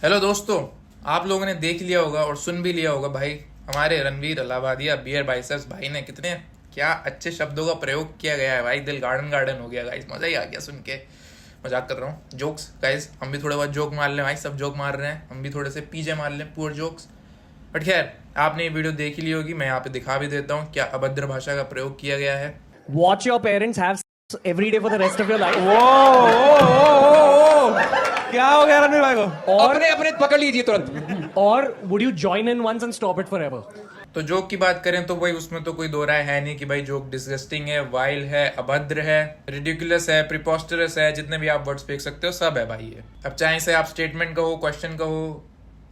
Hello दोस्तों, आप लोगों ने देख लिया होगा और सुन भी लिया होगा भाई, हमारे रणवीर अलाहाबादिया बियर बाइसेप्स भाई ने कितने क्या अच्छे शब्दों का प्रयोग किया गया है भाई। दिल गार्डन गार्डन हो गया गाइस, मजा ही आ गया सुन के। मजाक कर रहा हूँ, जोक्स गाइस, हम भी थोड़े बहुत जोक मार लें भाई, सब जोक मार रहे हैं, हम भी थोड़े से पीजे मार लें पुअर जोक्स। बट खैर, आपने ये वीडियो देख ही ली होगी, मैं यहाँ पे दिखा भी देता हूँ क्या अभद्र भाषा का प्रयोग किया गया है। Watch your parents have sex every day for the rest of your life. क्या हो गया रणवीर भाई को? और अपने अपने पकड़ लीजिए तुरंत। और would you join in once and stop it forever? तो जोक की बात करें तो भाई उसमें तो कोई दो राय है नहीं कि भाई जोक डिसगस्टिंग है, वाइल है, अभद्र है, रिडिकुलस है, प्रिपोस्टरस है, जितने भी आप वर्ड्स फेंक सकते हो सब है भाई ये। अब चाहे से आप स्टेटमेंट कहो, क्वेश्चन कहो,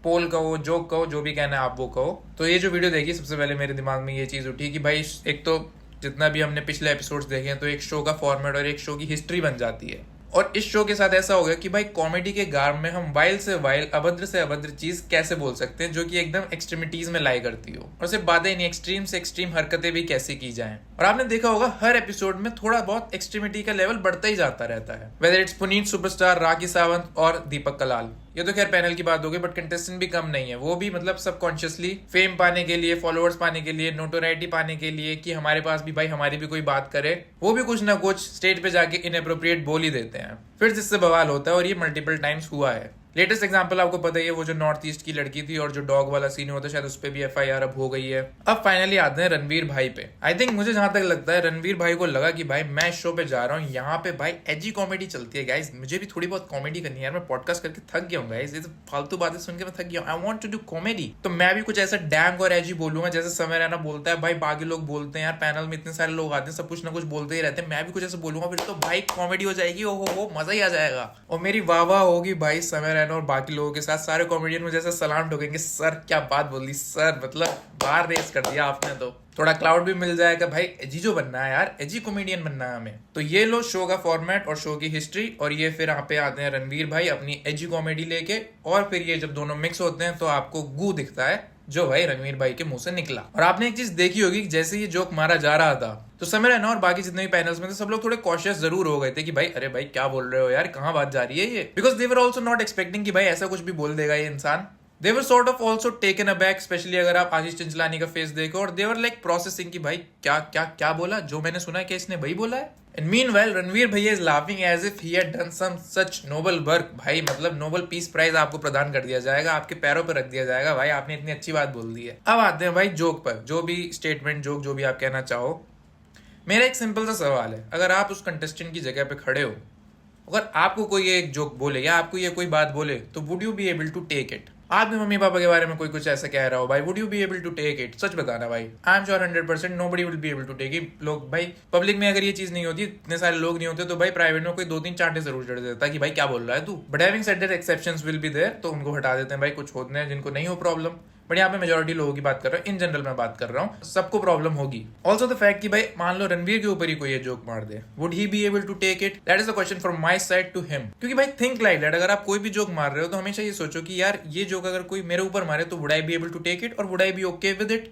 पोल कहो, जोक कहो, जो भी कहना है आप वो कहो। तो ये जो वीडियो देखी, सबसे पहले मेरे दिमाग में ये चीज उठी कि भाई एक तो जितना भी हमने पिछले एपिसोड्स देखे हैं तो एक शो का फॉर्मेट और एक शो की हिस्ट्री बन जाती है। और इस शो के साथ ऐसा हो गया कि भाई कॉमेडी के गार्म में हम वाइल्ड से वाइल्ड, अभद्र से अभद्र चीज कैसे बोल सकते हैं जो कि एकदम एक्सट्रीमिटीज में लाई करती हो, और सिर्फ बातें नहीं, एक्सट्रीम से एक्सट्रीम हरकतें भी कैसे की जाएं। और आपने देखा होगा हर एपिसोड में थोड़ा बहुत एक्सट्रीमिटी का लेवल बढ़ता ही जाता रहता है, whether it's Puneet superstar, Rakhi Sawant और दीपक कलाल। ये तो खैर पैनल की बात होगी, बट कंटेस्टेंट भी कम नहीं है, वो भी मतलब सबकॉन्शियसली फेम पाने के लिए, फॉलोअर्स पाने के लिए, नोटोराइटी पाने के लिए कि हमारे पास भी भाई हमारी भी कोई बात करे, वो भी कुछ ना कुछ स्टेज पे जाके इनएप्रोप्रिएट बोल ही देते हैं, फिर जिससे बवाल होता है। और ये मल्टीपल टाइम्स हुआ है। लेटेस्ट एग्जांपल आपको पता ही है, वो जो नॉर्थ ईस्ट की लड़की थी और जो डॉग वाला सीन होता है, शायद उस पर भी FIR अब हो गई है। अब फाइनली आते हैं रणवीर भाई पे। आई थिंक मुझे जहां तक लगता है रणवीर भाई को लगा कि भाई मैं शो पे जा रहा हूँ, यहाँ पे भाई एजी कॉमेडी चलती है गाइस, मुझे भी थोड़ी बहुत कॉमेडी करनी है यार, मैं पॉडकास्ट करके थक गया हूँ गाइस, ये तो फालतू बातें सुन के मैं थक गया हूँ। I want to do comedy, तो मैं भी कुछ ऐसा डैंग और एजी बोलूंगा जैसे समय रैना बोलता है भाई, बाकी लोग बोलते हैं यार, पैनल में इतने सारे लोग आते हैं, सब कुछ ना कुछ बोलते ही रहते हैं, मैं भी कुछ ऐसा बोलूंगा, फिर तो भाई कॉमेडी हो जाएगी, ओहो मजा ही आ जाएगा। और मेरी वाह वाह होगी भाई समय रैना और बाकी लोगों के साथ, सारे कॉमेडियन मुझे ऐसा सलाम ठोकेंगे, सर क्या बात बोल दी सर, मतलब बाहर रेस कर दिया आपने। तो थोड़ा क्लाउड भी मिल जाएगा भाई, एजी जो बनना है यार, एजी कॉमेडियन बनना है हमें। तो ये लो शो का फॉर्मेट और शो की हिस्ट्री, और ये फिर यहाँ पे आते हैं रणवीर भाई अपनी एजी कॉमेडी लेके, और फिर ये जब दोनों मिक्स होते हैं तो आपको गू दिखता है जो भाई रणवीर भाई के मुंह से निकला। और आपने एक चीज देखी होगी, जैसे ये जोक मारा जा रहा था तो समय रैना और बाकी जितने भी पैनल्स में थे सब लोग थोड़े कॉशियस जरूर हो गए थे कि भाई अरे भाई क्या बोल रहे हो यार, कहाँ बात जा रही है ये, because they were also not expecting कि भाई ऐसा कुछ भी बोल देगा ये इंसान। They were sort of also taken aback, specially अगर आप आशीष चिंचलानी का फेस देखो, और they were like processing कि भाई क्या क्या क्या बोला, जो मैंने सुना है क्या इसने वही बोला है। And meanwhile रणवीर भैया is laughing as if he had done some such noble work। भाई मतलब नोबल पीस प्राइज आपको प्रदान कर दिया जाएगा, आपके पैरों पर रख दिया जाएगा, भाई आपने इतनी अच्छी बात बोल दी है। अब आते हैं भाई जोक पर, जो भी स्टेटमेंट जोक जो भी आप कहना चाहो। मेरा एक सिंपल सा सवाल है, अगर आप उस कंटेस्टेंट की जगह पे खड़े हो, अगर आपको कोई एक जोक बोले या आपको ये कोई बात बोले, तो would you be able to take it? आपके मम्मी पापा के बारे में कोई कुछ ऐसा कह रहा हो भाई, would you be able to take it? सच बताना भाई, I am sure 100% nobody will be able to take it. लोग भाई पब्लिक में अगर ये चीज नहीं होती, इतने सारे लोग नहीं होते, तो भाई प्राइवेट में कोई 2-3 चांटे जरूर चढ़ देता कि भाई क्या बोल रहा है तू। But having said that exceptions will be there, तो उनको हटा देते हैं भाई, कुछ होते हैं जिनको नहीं हो प्रॉब्लम, बट यहाँ पे मेजोरिटी लोगों की बात कर रहा हूँ, इन जनरल मैं बात कर रहा हूँ, सबको प्रॉब्लम होगी। ऑल्सो द फैक्ट कि भाई मान लो रणवीर के ऊपर ही कोई ये जोक मार दे, would he be able to take it? That is the question from my side to him. क्योंकि भाई थिंक लाइक दैट, अगर आप कोई भी जोक मार रहे हो तो हमेशा ये सोचो कि यार ये जोक अगर कोई मेरे ऊपर मारे तो would I be able to take it, और would I be okay with it?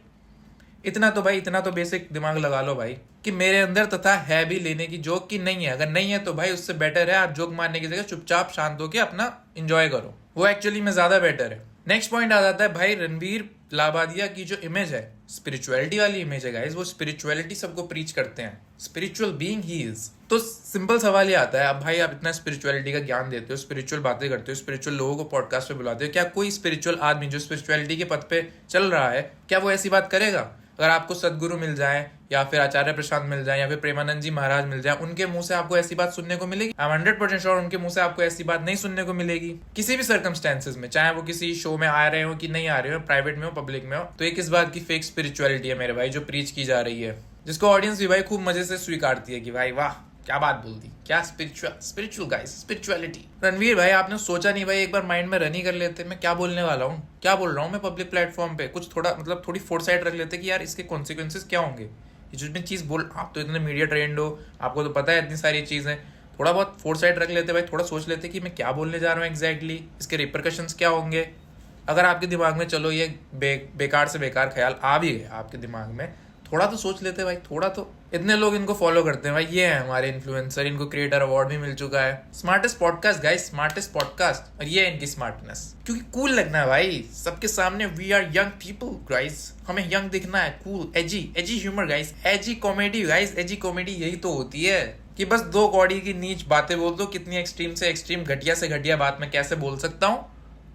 इतना तो भाई, इतना तो बेसिक दिमाग लगा लो भाई कि मेरे अंदर तथा है भी लेने की जोक की नहीं है। अगर नहीं है तो भाई उससे बेटर है आप जोक मारने की जगह चुपचाप शांत होकर अपना एंजॉय करो, वो एक्चुअली में ज्यादा बेटर है। नेक्स्ट पॉइंट आ जाता है भाई रणवीर लाबादिया की जो इमेज है, स्पिरिचुअलिटी वाली इमेज है गाइस, वो स्पिरिचुअलिटी सबको प्रीच करते हैं, स्पिरिचुअल बीइंग ही इज। तो सिंपल सवाल ये आता है, अब भाई आप इतना स्पिरिचुअलिटी का ज्ञान देते हो, स्पिरिचुअल बातें करते हो, स्पिरिचुअल लोगों को पॉडकास्ट पे बुलाते हो, क्या कोई स्पिरिचुअल आदमी जो स्पिरिचुअलिटी के पथ पे चल रहा है, क्या वो ऐसी बात करेगा? अगर आपको सदगुरु मिल जाए या फिर आचार्य प्रशांत मिल जाए या फिर प्रेमानंद जी महाराज मिल जाए, उनके मुंह से आपको ऐसी बात सुनने को मिलेगी? आई एम 100% श्योर उनके मुंह से आपको ऐसी बात नहीं सुनने को मिलेगी किसी भी सर्कमस्टेंसेज में, चाहे वो किसी शो में आ रहे हो कि नहीं आ रहे हो, प्राइवेट में हो पब्लिक में हो। तो एक इस बात की फेक स्पिरिचुअलिटी है मेरे भाई जो प्रीच की जा रही है, जिसको ऑडियंस भी भाई खूब मजे से स्वीकारती है कि भाई वाह क्या बात बोल दी, क्या स्पिरिचुअल गाइस, स्पिरिचुअलिटी। रणवीर भाई आपने सोचा नहीं भाई, एक बार माइंड में रन ही कर लेते, मैं क्या बोलने वाला हूँ, क्या बोल रहा हूँ मैं पब्लिक प्लेटफॉर्म पे, कुछ थोड़ा मतलब थोड़ी फोरसाइट रख लेते कि यार इसके कॉन्सिक्वेंसेस क्या होंगे, ये जो भी चीज़ बोल, आप तो इतने मीडिया ट्रेंड हो, आपको तो पता है इतनी सारी चीज़ें, थोड़ा बहुत फोरसाइट रख लेते भाई, थोड़ा सोच लेते कि मैं क्या बोलने जा रहा हूँ एग्जैक्टली, इसके रिपरकशंस क्या होंगे। अगर आपके दिमाग में चलो ये बेकार से बेकार ख्याल आ भी गया आपके दिमाग में, थोड़ा तो सोच लेते भाई, थोड़ा तो इतने लोग इनको फॉलो करते हैं भाई, ये है हमारे इन्फ्लुएंसर, इनको क्रिएटर अवार्ड भी मिल चुका है। Smartest podcast guys, smartest podcast, और ये है इनकी स्मार्टनेस, क्योंकि कूल लगना है भाई सबके सामने। We are young people guys, हमें यंग दिखना है, cool, edgy humour guys, edgy comedy guys. Edgy comedy यही तो होती है कि बस दो कौड़ी की नीच बातें बोल दो, कितनी एक्सट्रीम से एक्सट्रीम, घटिया से घटिया बात मैं कैसे बोल सकता हूँ,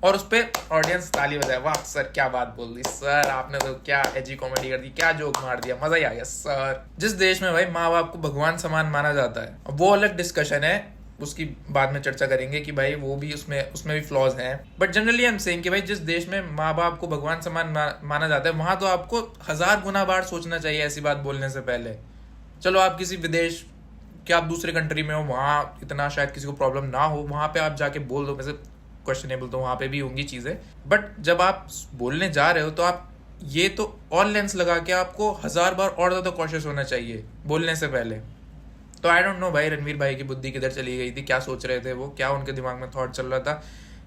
और उस पे ऑडियंस ताली बजाए, वाह सर क्या बात बोल दी सर आपने, तो क्या एजी कॉमेडी कर दी, क्या जोक मार दिया, मजा ही आ गया सर। जिस देश में भाई माँ बाप को भगवान समान माना जाता है, वो अलग डिस्कशन है, उसकी बाद में चर्चा करेंगे कि भाई वो भी उसमें भी फ्लॉज हैं, but generally I am saying कि भाई जिस देश में माँ बाप को भगवान समान माना जाता है, वहां तो आपको 1000 गुना बार सोचना चाहिए ऐसी बात बोलने से पहले। चलो आप किसी विदेश कि आप दूसरे कंट्री में हो, वहाँ इतना शायद किसी को प्रॉब्लम ना हो, वहाँ पे आप जाके बोल दो, वैसे क्वेश्चनेबल तो वहाँ पे भी होंगी चीज़ें, बट जब आप बोलने जा रहे हो तो आप ये तो और लेंस लगा के आपको 1000 बार और ज़्यादा कॉशियस होना चाहिए बोलने से पहले। तो आई डोंट नो भाई रणवीर भाई की बुद्धि किधर चली गई थी, क्या सोच रहे थे वो, क्या उनके दिमाग में थॉट चल रहा था,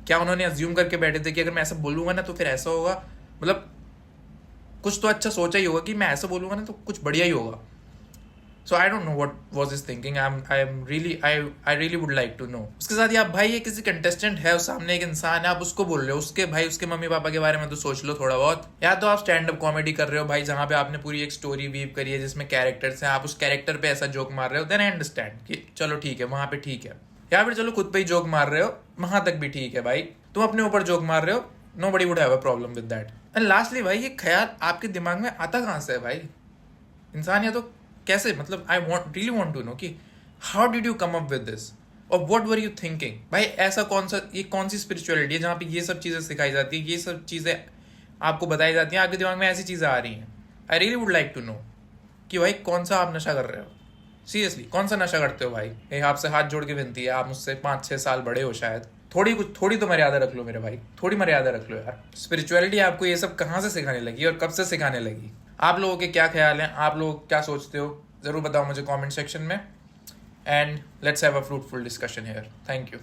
क्या उन्होंने अज्यूम करके बैठे थे कि अगर मैं ऐसा बोलूँगा ना तो फिर ऐसा होगा, मतलब कुछ तो अच्छा सोचा ही होगा कि मैं ऐसा बोलूँगा ना तो कुछ बढ़िया ही होगा। So I don't know what was his thinking. I really would like to know. उसके साथ ही आप भाई ये किसी कंटेस्टेंट है, उस सामने एक इंसान है, आप उसको बोल रहे हो, उसके भाई उसके मम्मी पापा के बारे में तो सोच लो थोड़ा बहुत। या तो आप स्टैंड अप कॉमेडी कर रहे हो भाई, जहाँ पे आपने पूरी एक स्टोरी वीव करी है जिसमें कैरेक्टर्स हैं, आप उस कैरेक्टर पे ऐसा जोक मार रहे हो, देन आई अंडरस्टैंड कि चलो ठीक है वहाँ पे ठीक है। या फिर चलो खुद पे ही जोक मार रहे हो, वहां तक भी ठीक है भाई, तुम अपने ऊपर जोक मार रहे हो, nobody would have a problem with that. And lastly भाई ये ख्याल आपके दिमाग में आता कहाँ से है भाई? इंसान या तो कैसे, मतलब I really want to know कि how did you come up with this, और व्हाट वर यू थिंकिंग भाई? ऐसा कौन सी स्पिरिचुअलिटी है जहाँ पे ये सब चीज़ें सिखाई जाती है, ये सब चीज़ें आपको बताई जाती हैं, आपके दिमाग में ऐसी चीज़ें आ रही हैं? I really would like to know कि भाई कौन सा आप नशा कर रहे हो, सीरियसली कौन सा नशा करते हो भाई? ये आपसे हाथ जोड़ के विनती है, आप मुझसे 5-6 साल बड़े हो शायद, थोड़ी तो मर्यादा रख लो मेरे भाई, थोड़ी मर्यादा रख लो यार। स्पिरिचुअलिटी आपको ये सब कहाँ से सिखाने लगी और कब से सिखाने लगी? आप लोगों के क्या ख्याल हैं, आप लोग क्या सोचते हो, ज़रूर बताओ मुझे कमेंट सेक्शन में, and let's have a fruitful discussion here. Thank you.